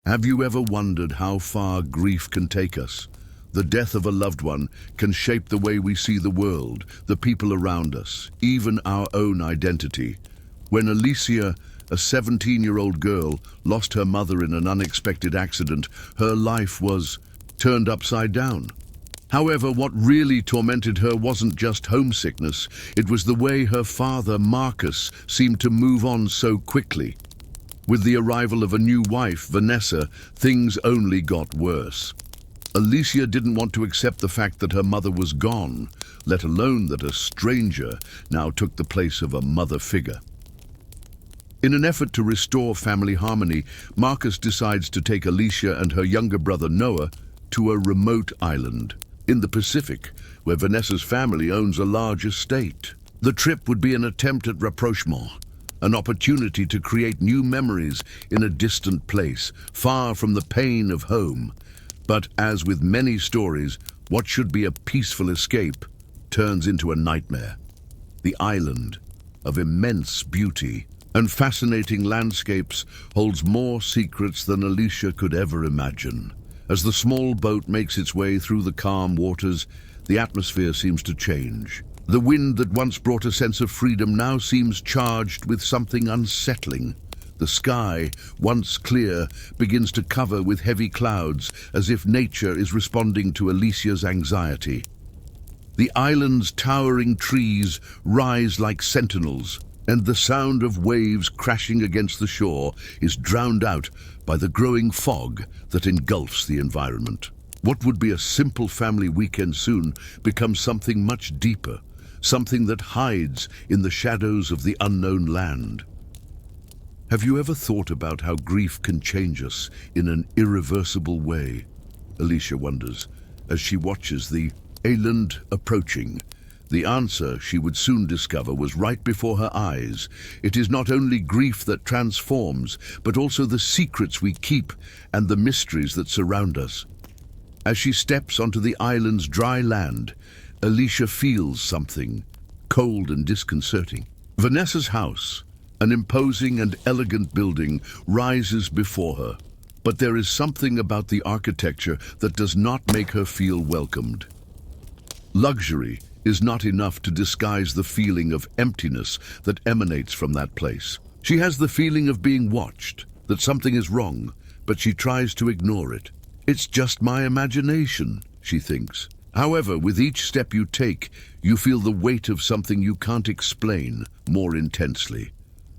Have you ever wondered how far grief can take us? The death of a loved one can shape the way we see the world, the people around us, even our own identity. When Alicia, a 17-year-old girl, lost her mother in an unexpected accident, her life was turned upside down. However, what really tormented her wasn't just homesickness, it was the way her father, Marcus, seemed to move on so quickly. With the arrival of a new wife, Vanessa, things only got worse. Alicia didn't want to accept the fact that her mother was gone, let alone that a stranger now took the place of a mother figure. In an effort to restore family harmony, Marcus decides to take Alicia and her younger brother Noah to a remote island in the Pacific, where Vanessa's family owns a large estate. The trip would be an attempt at rapprochement, an opportunity to create new memories in a distant place, far from the pain of home. But as with many stories, what should be a peaceful escape turns into a nightmare. The island, of immense beauty and fascinating landscapes, holds more secrets than Alicia could ever imagine. As the small boat makes its way through the calm waters, the atmosphere seems to change. The wind that once brought a sense of freedom now seems charged with something unsettling. The sky, once clear, begins to cover with heavy clouds, as if nature is responding to Alicia's anxiety. The island's towering trees rise like sentinels, and the sound of waves crashing against the shore is drowned out by the growing fog that engulfs the environment. What would be a simple family weekend soon becomes something much deeper, something that hides in the shadows of the unknown land. Have you ever thought about how grief can change us in an irreversible way? Alicia wonders, as she watches the island approaching. The answer, she would soon discover, was right before her eyes. It is not only grief that transforms, but also the secrets we keep and the mysteries that surround us. As she steps onto the island's dry land, Alicia feels something cold and disconcerting. Vanessa's house, an imposing and elegant building, rises before her. But there is something about the architecture that does not make her feel welcomed. Luxury is not enough to disguise the feeling of emptiness that emanates from that place. She has the feeling of being watched, that something is wrong, but she tries to ignore it. It's just my imagination, she thinks. However, with each step you take, you feel the weight of something you can't explain more intensely.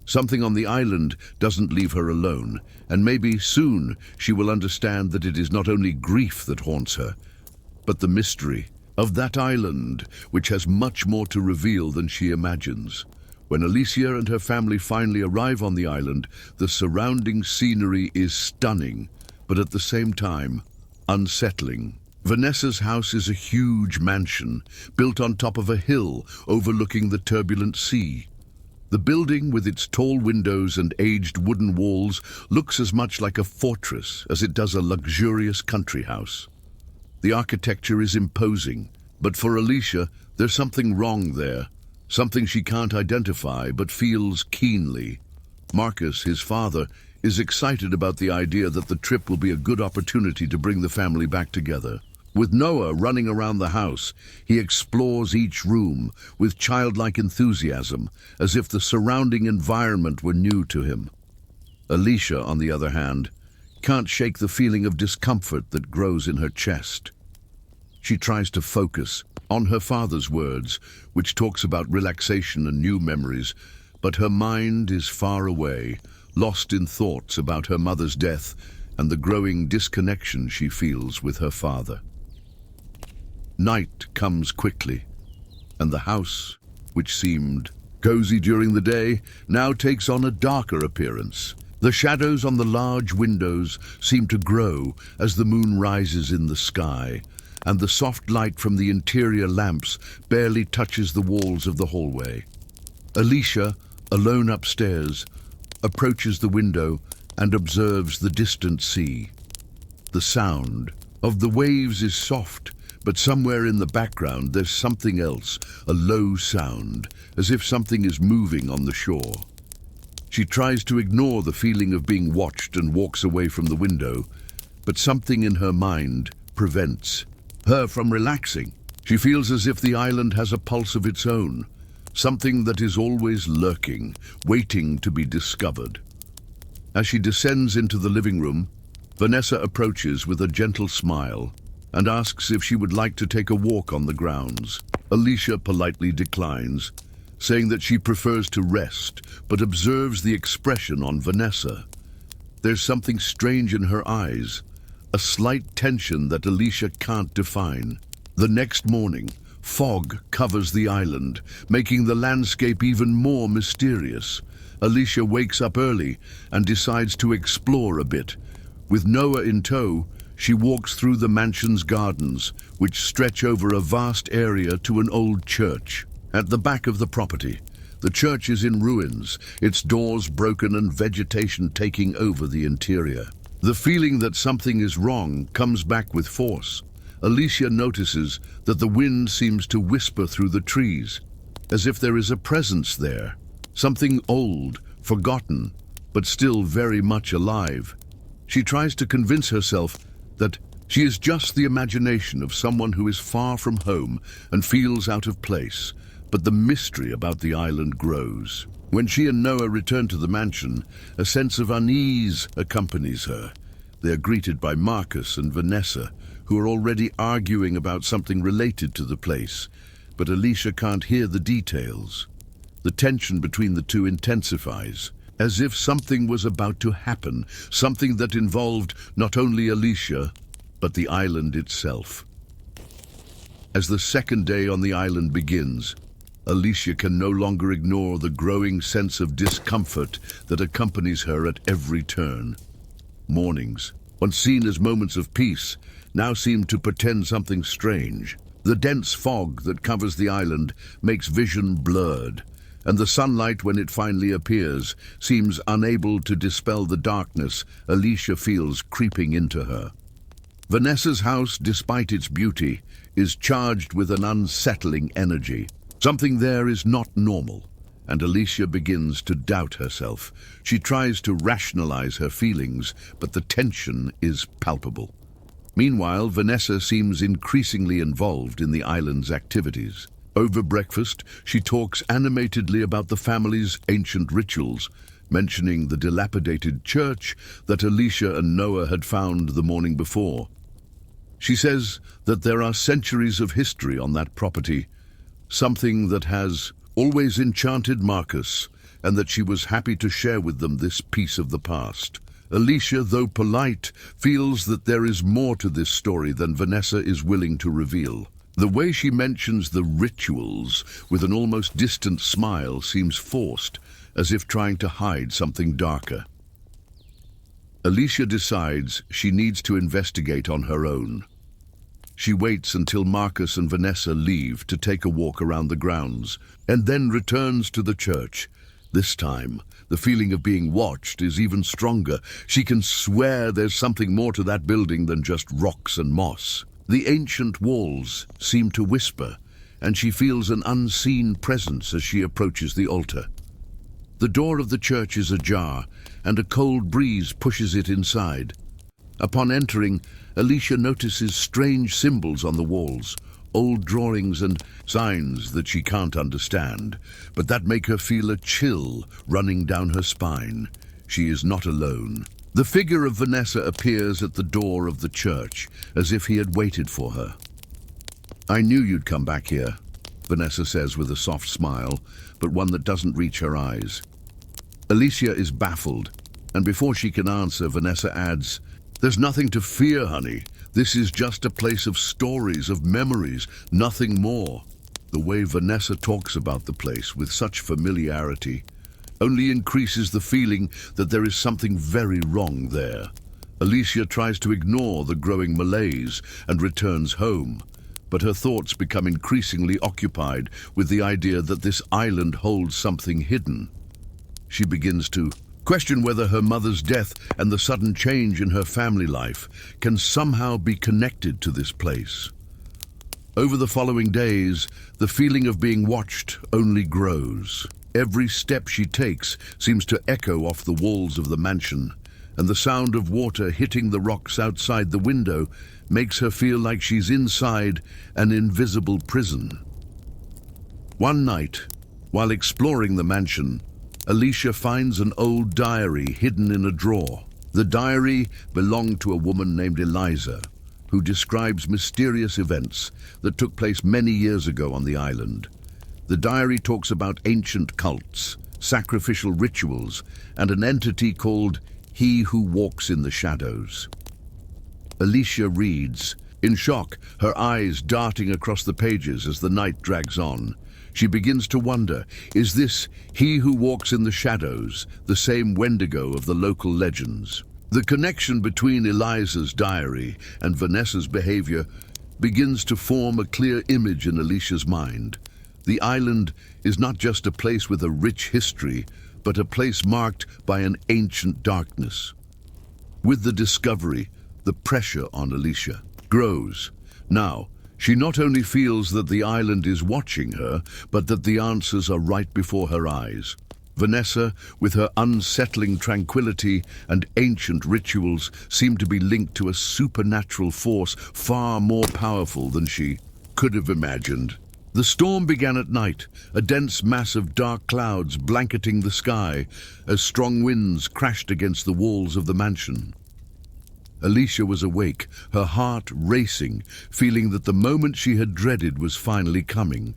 Something on the island doesn't leave her alone, and maybe soon she will understand that it is not only grief that haunts her, but the mystery of that island, which has much more to reveal than she imagines. When Alicia and her family finally arrive on the island, the surrounding scenery is stunning, but at the same time, unsettling. Vanessa's house is a huge mansion, built on top of a hill overlooking the turbulent sea. The building, with its tall windows and aged wooden walls, looks as much like a fortress as it does a luxurious country house. The architecture is imposing, but for Alicia, there's something wrong there, something she can't identify but feels keenly. Marcus, his father, is excited about the idea that the trip will be a good opportunity to bring the family back together. With Noah running around the house, he explores each room with childlike enthusiasm, as if the surrounding environment were new to him. Alicia, on the other hand, can't shake the feeling of discomfort that grows in her chest. She tries to focus on her father's words, which talks about relaxation and new memories, but her mind is far away, lost in thoughts about her mother's death and the growing disconnection she feels with her father. Night comes quickly, and the house, which seemed cozy during the day, now takes on a darker appearance. The shadows on the large windows seem to grow as the moon rises in the sky, and the soft light from the interior lamps barely touches the walls of the hallway. Alicia, alone upstairs, approaches the window and observes the distant sea. The sound of the waves is soft, but somewhere in the background there's something else, a low sound, as if something is moving on the shore. She tries to ignore the feeling of being watched and walks away from the window, but something in her mind prevents her from relaxing. She feels as if the island has a pulse of its own, something that is always lurking, waiting to be discovered. As she descends into the living room, Vanessa approaches with a gentle smile and asks if she would like to take a walk on the grounds. Alicia politely declines, saying that she prefers to rest, but observes the expression on Vanessa. There's something strange in her eyes, a slight tension that Alicia can't define. The next morning, fog covers the island, making the landscape even more mysterious. Alicia wakes up early and decides to explore a bit. With Noah in tow, she walks through the mansion's gardens, which stretch over a vast area to an old church. At the back of the property, the church is in ruins, its doors broken and vegetation taking over the interior. The feeling that something is wrong comes back with force. Alicia notices that the wind seems to whisper through the trees, as if there is a presence there, something old, forgotten, but still very much alive. She tries to convince herself that she is just the imagination of someone who is far from home and feels out of place, but the mystery about the island grows. When she and Noah return to the mansion, a sense of unease accompanies her. They are greeted by Marcus and Vanessa, who are already arguing about something related to the place, but Alicia can't hear the details. The tension between the two intensifies, as if something was about to happen, something that involved not only Alicia, but the island itself. As the second day on the island begins, Alicia can no longer ignore the growing sense of discomfort that accompanies her at every turn. Mornings, once seen as moments of peace, now seem to portend something strange. The dense fog that covers the island makes vision blurred, and the sunlight, when it finally appears, seems unable to dispel the darkness Alicia feels creeping into her. Vanessa's house, despite its beauty, is charged with an unsettling energy. Something there is not normal, and Alicia begins to doubt herself. She tries to rationalize her feelings, but the tension is palpable. Meanwhile, Vanessa seems increasingly involved in the island's activities. Over breakfast, she talks animatedly about the family's ancient rituals, mentioning the dilapidated church that Alicia and Noah had found the morning before. She says that there are centuries of history on that property, something that has always enchanted Marcus, and that she was happy to share with them this piece of the past. Alicia, though polite, feels that there is more to this story than Vanessa is willing to reveal. The way she mentions the rituals with an almost distant smile seems forced, as if trying to hide something darker. Alicia decides she needs to investigate on her own. She waits until Marcus and Vanessa leave to take a walk around the grounds, and then returns to the church. This time, the feeling of being watched is even stronger. She can swear there's something more to that building than just rocks and moss. The ancient walls seem to whisper, and she feels an unseen presence as she approaches the altar. The door of the church is ajar, and a cold breeze pushes it inside. Upon entering, Alicia notices strange symbols on the walls, old drawings and signs that she can't understand, but that make her feel a chill running down her spine. She is not alone. The figure of Vanessa appears at the door of the church, as if he had waited for her. "I knew you'd come back here," Vanessa says with a soft smile, but one that doesn't reach her eyes. Alicia is baffled, and before she can answer, Vanessa adds, "There's nothing to fear, honey. This is just a place of stories, of memories, nothing more." The way Vanessa talks about the place with such familiarity only increases the feeling that there is something very wrong there. Alicia tries to ignore the growing malaise and returns home, but her thoughts become increasingly occupied with the idea that this island holds something hidden. She begins to question whether her mother's death and the sudden change in her family life can somehow be connected to this place. Over the following days, the feeling of being watched only grows. Every step she takes seems to echo off the walls of the mansion, and the sound of water hitting the rocks outside the window makes her feel like she's inside an invisible prison. One night, while exploring the mansion, Alicia finds an old diary hidden in a drawer. The diary belonged to a woman named Eliza, who describes mysterious events that took place many years ago on the island. The diary talks about ancient cults, sacrificial rituals, and an entity called He Who Walks in the Shadows. Alicia reads, in shock, her eyes darting across the pages as the night drags on. She begins to wonder, is this He Who Walks in the Shadows the same Wendigo of the local legends? The connection between Eliza's diary and Vanessa's behavior begins to form a clear image in Alicia's mind. The island is not just a place with a rich history, but a place marked by an ancient darkness. With the discovery, the pressure on Alicia grows. Now, she not only feels that the island is watching her, but that the answers are right before her eyes. Vanessa, with her unsettling tranquility and ancient rituals, seemed to be linked to a supernatural force far more powerful than she could have imagined. The storm began at night, a dense mass of dark clouds blanketing the sky as strong winds crashed against the walls of the mansion. Alicia was awake, her heart racing, feeling that the moment she had dreaded was finally coming.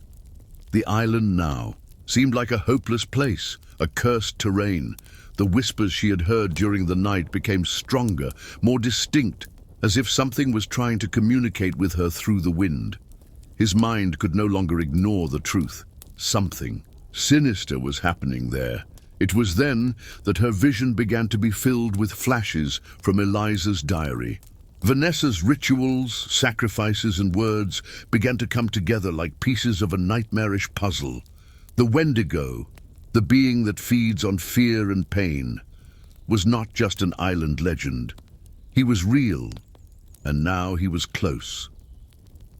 The island now seemed like a hopeless place, a cursed terrain. The whispers she had heard during the night became stronger, more distinct, as if something was trying to communicate with her through the wind. His mind could no longer ignore the truth. Something sinister was happening there. It was then that her vision began to be filled with flashes from Eliza's diary. Vanessa's rituals, sacrifices, and words began to come together like pieces of a nightmarish puzzle. The Wendigo, the being that feeds on fear and pain, was not just an island legend. He was real, and now he was close.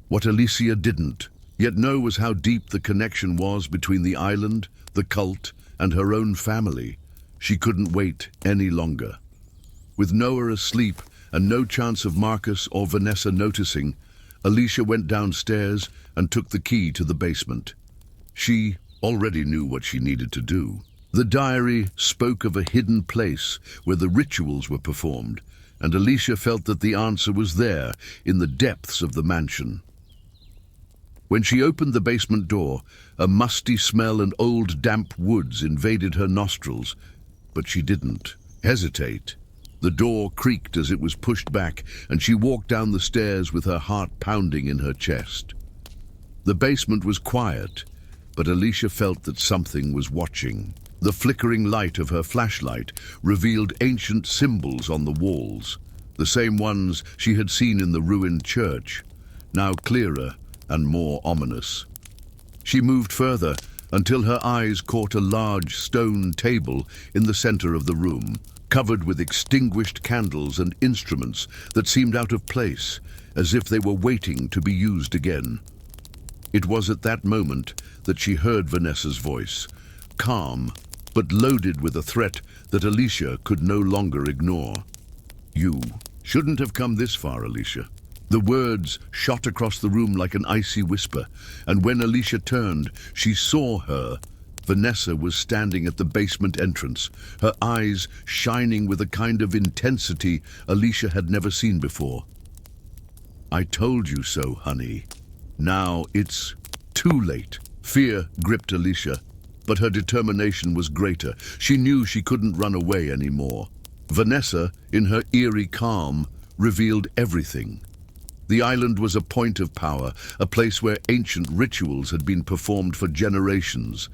What Alicia didn't yet know was how deep the connection was between the island, the cult, and her own family. She couldn't wait any longer. With Noah asleep and no chance of Marcus or Vanessa noticing, Alicia went downstairs and took the key to the basement. She already knew what she needed to do. The diary spoke of a hidden place where the rituals were performed, and Alicia felt that the answer was there, in the depths of the mansion. When she opened the basement door, a musty smell and old damp woods invaded her nostrils, but she didn't hesitate. The door creaked as it was pushed back, and she walked down the stairs with her heart pounding in her chest. The basement was quiet, but Alicia felt that something was watching. The flickering light of her flashlight revealed ancient symbols on the walls, the same ones she had seen in the ruined church, now clearer and more ominous. She moved further until her eyes caught a large stone table in the center of the room, covered with extinguished candles and instruments that seemed out of place, as if they were waiting to be used again. It was at that moment that she heard Vanessa's voice, calm but loaded with a threat that Alicia could no longer ignore. "You shouldn't have come this far, Alicia." The words shot across the room like an icy whisper, and when Alicia turned, she saw her. Vanessa was standing at the basement entrance, her eyes shining with a kind of intensity Alicia had never seen before. "I told you so, honey. Now it's too late." Fear gripped Alicia, but her determination was greater. She knew she couldn't run away anymore. Vanessa, in her eerie calm, revealed everything. The island was a point of power, a place where ancient rituals had been performed for generations,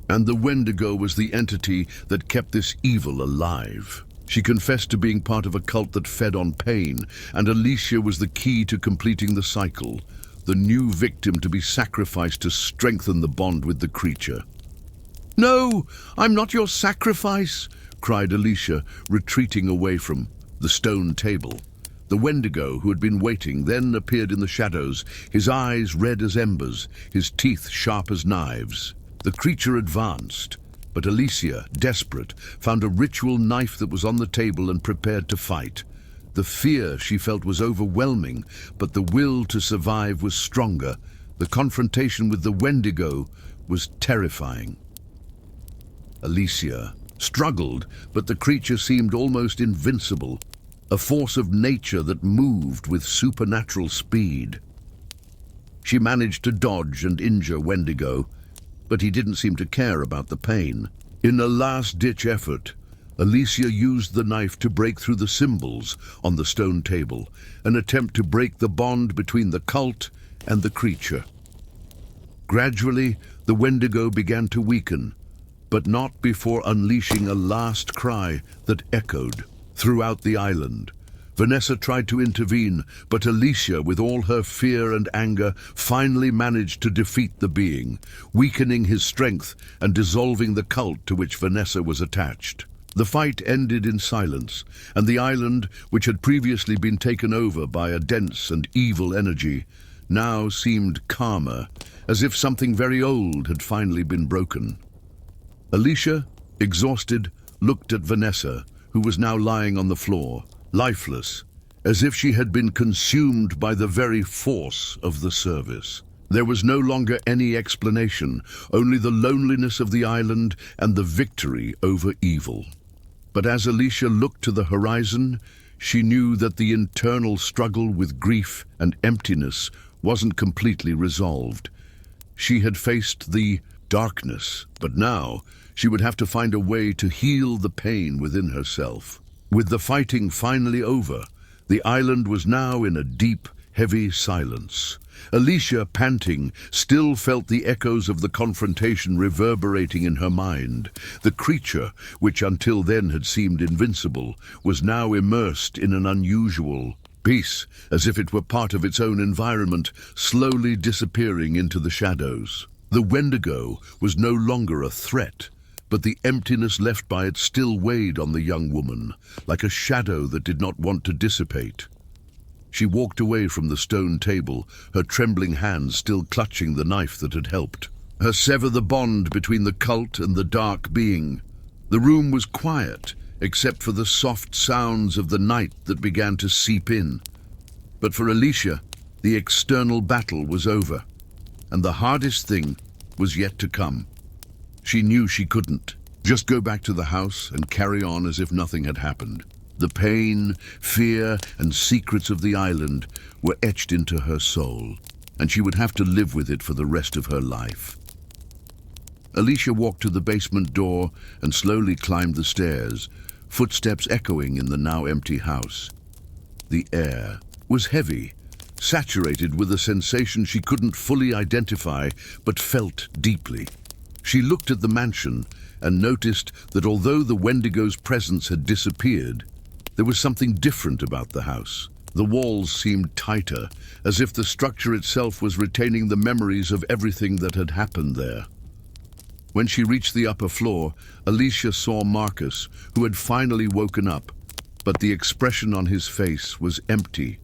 and the Wendigo was the entity that kept this evil alive. She confessed to being part of a cult that fed on pain, and Alicia was the key to completing the cycle, the new victim to be sacrificed to strengthen the bond with the creature. "No, I'm not your sacrifice," cried Alicia, retreating away from the stone table. The Wendigo, who had been waiting, then appeared in the shadows, his eyes red as embers, his teeth sharp as knives. The creature advanced, But Alicia, desperate, found a ritual knife that was on the table and prepared to fight. The fear she felt was overwhelming, but the will to survive was stronger. The confrontation with the Wendigo was terrifying. Alicia struggled, but the creature seemed almost invincible, a force of nature that moved with supernatural speed. She managed to dodge and injure Wendigo, but he didn't seem to care about the pain. In a last-ditch effort, Alicia used the knife to break through the symbols on the stone table, an attempt to break the bond between the cult and the creature. Gradually, the Wendigo began to weaken, but not before unleashing a last cry that echoed throughout the island. Vanessa tried to intervene, but Alicia, with all her fear and anger, finally managed to defeat the being, weakening his strength and dissolving the cult to which Vanessa was attached. The fight ended in silence, and the island, which had previously been taken over by a dense and evil energy, now seemed calmer, as if something very old had finally been broken. Alicia, exhausted, looked at Vanessa, who was now lying on the floor, lifeless, as if she had been consumed by the very force of the service. There was no longer any explanation, only the loneliness of the island and the victory over evil. But as Alicia looked to the horizon, she knew that the internal struggle with grief and emptiness wasn't completely resolved. She had faced the darkness, but now she would have to find a way to heal the pain within herself. With the fighting finally over, the island was now in a deep, heavy silence. Alicia, panting, still felt the echoes of the confrontation reverberating in her mind. The creature, which until then had seemed invincible, was now immersed in an unusual peace, as if it were part of its own environment, slowly disappearing into the shadows. The Wendigo was no longer a threat, but the emptiness left by it still weighed on the young woman, like a shadow that did not want to dissipate. She walked away from the stone table, her trembling hands still clutching the knife that had helped her sever the bond between the cult and the dark being. The room was quiet, except for the soft sounds of the night that began to seep in. But for Alicia, the external battle was over, and the hardest thing was yet to come. She knew she couldn't just go back to the house and carry on as if nothing had happened. The pain, fear, and secrets of the island were etched into her soul, and she would have to live with it for the rest of her life. Alicia walked to the basement door and slowly climbed the stairs, footsteps echoing in the now empty house. The air was heavy, saturated with a sensation she couldn't fully identify but felt deeply. She looked at the mansion and noticed that although the Wendigo's presence had disappeared, there was something different about the house. The walls seemed tighter, as if the structure itself was retaining the memories of everything that had happened there. When she reached the upper floor, Alicia saw Marcus, who had finally woken up, but the expression on his face was empty,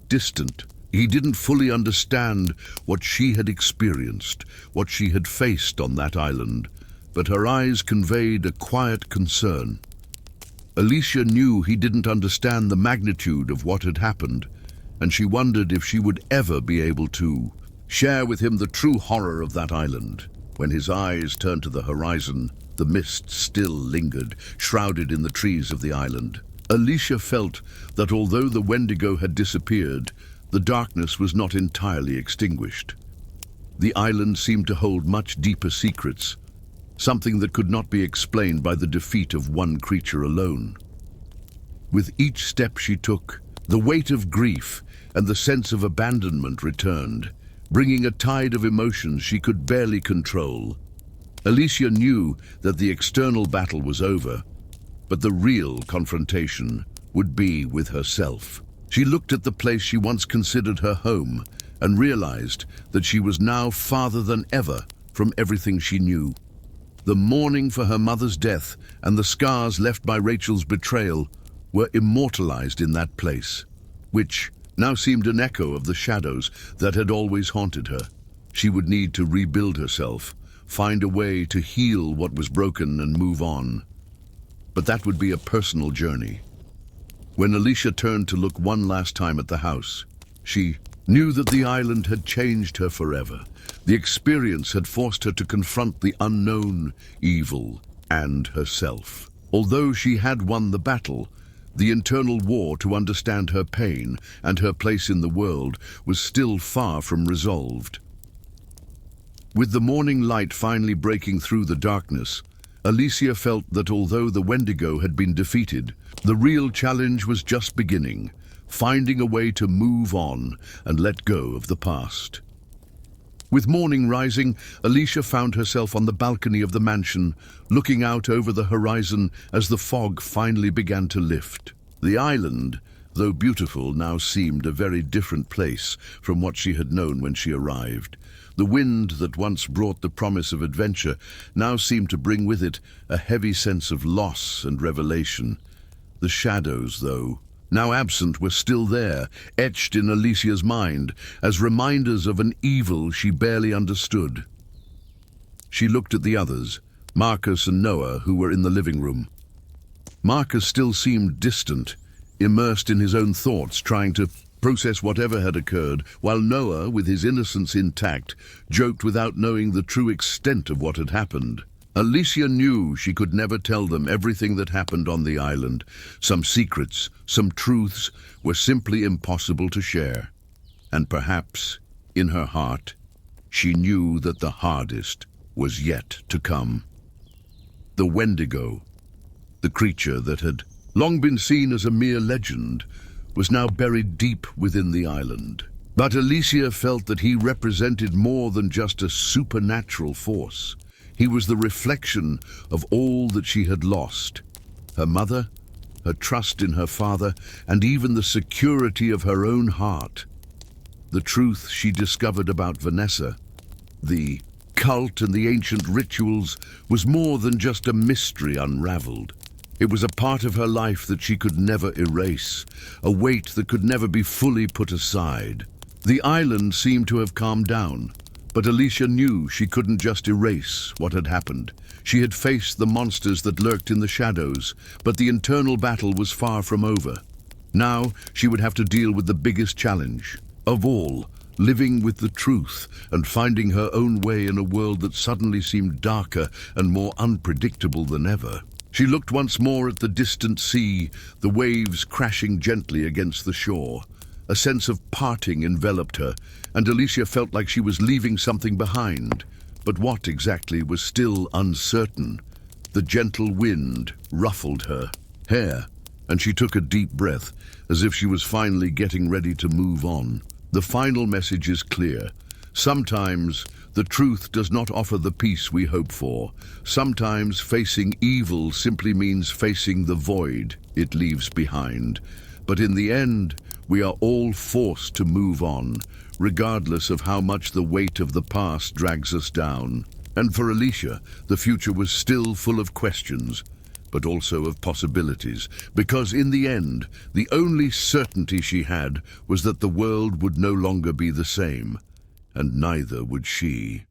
distant. He didn't fully understand what she had experienced, what she had faced on that island, but her eyes conveyed a quiet concern. Alicia knew he didn't understand the magnitude of what had happened, and she wondered if she would ever be able to share with him the true horror of that island. When his eyes turned to the horizon, the mist still lingered, shrouded in the trees of the island. Alicia felt that although the Wendigo had disappeared, the darkness was not entirely extinguished. The island seemed to hold much deeper secrets, something that could not be explained by the defeat of one creature alone. With each step she took, the weight of grief and the sense of abandonment returned, bringing a tide of emotions she could barely control. Alicia knew that the external battle was over, but the real confrontation would be with herself. She looked at the place she once considered her home and realized that she was now farther than ever from everything she knew. The mourning for her mother's death and the scars left by Rachel's betrayal were immortalized in that place, which now seemed an echo of the shadows that had always haunted her. She would need to rebuild herself, find a way to heal what was broken and move on. But that would be a personal journey. When Alicia turned to look one last time at the house, she knew that the island had changed her forever. The experience had forced her to confront the unknown, evil, and herself. Although she had won the battle, the internal war to understand her pain and her place in the world was still far from resolved. With the morning light finally breaking through the darkness, Alicia felt that although the Wendigo had been defeated, the real challenge was just beginning, finding a way to move on and let go of the past. With morning rising, Alicia found herself on the balcony of the mansion, looking out over the horizon as the fog finally began to lift. The island, though beautiful, now seemed a very different place from what she had known when she arrived. The wind that once brought the promise of adventure now seemed to bring with it a heavy sense of loss and revelation. The shadows, though, now absent, were still there, etched in Alicia's mind, as reminders of an evil she barely understood. She looked at the others, Marcus and Noah, who were in the living room. Marcus still seemed distant, immersed in his own thoughts, trying to process whatever had occurred, while Noah, with his innocence intact, joked without knowing the true extent of what had happened. Alicia knew she could never tell them everything that happened on the island. Some secrets, some truths, were simply impossible to share. And perhaps, in her heart, she knew that the hardest was yet to come. The Wendigo, the creature that had long been seen as a mere legend, was now buried deep within the island. But Alicia felt that he represented more than just a supernatural force. He was the reflection of all that she had lost: her mother, her trust in her father, and even the security of her own heart. The truth she discovered about Vanessa, the cult and the ancient rituals, was more than just a mystery unraveled. It was a part of her life that she could never erase, a weight that could never be fully put aside. The island seemed to have calmed down, but Alicia knew she couldn't just erase what had happened. She had faced the monsters that lurked in the shadows, but the internal battle was far from over. Now she would have to deal with the biggest challenge of all, living with the truth and finding her own way in a world that suddenly seemed darker and more unpredictable than ever. She looked once more at the distant sea, the waves crashing gently against the shore. A sense of parting enveloped her, and Alicia felt like she was leaving something behind. But what exactly was still uncertain. The gentle wind ruffled her hair, and she took a deep breath, as if she was finally getting ready to move on. The final message is clear. Sometimes the truth does not offer the peace we hope for. Sometimes facing evil simply means facing the void it leaves behind. But in the end, we are all forced to move on, regardless of how much the weight of the past drags us down. And for Alicia, the future was still full of questions, but also of possibilities, because in the end, the only certainty she had was that the world would no longer be the same, and neither would she.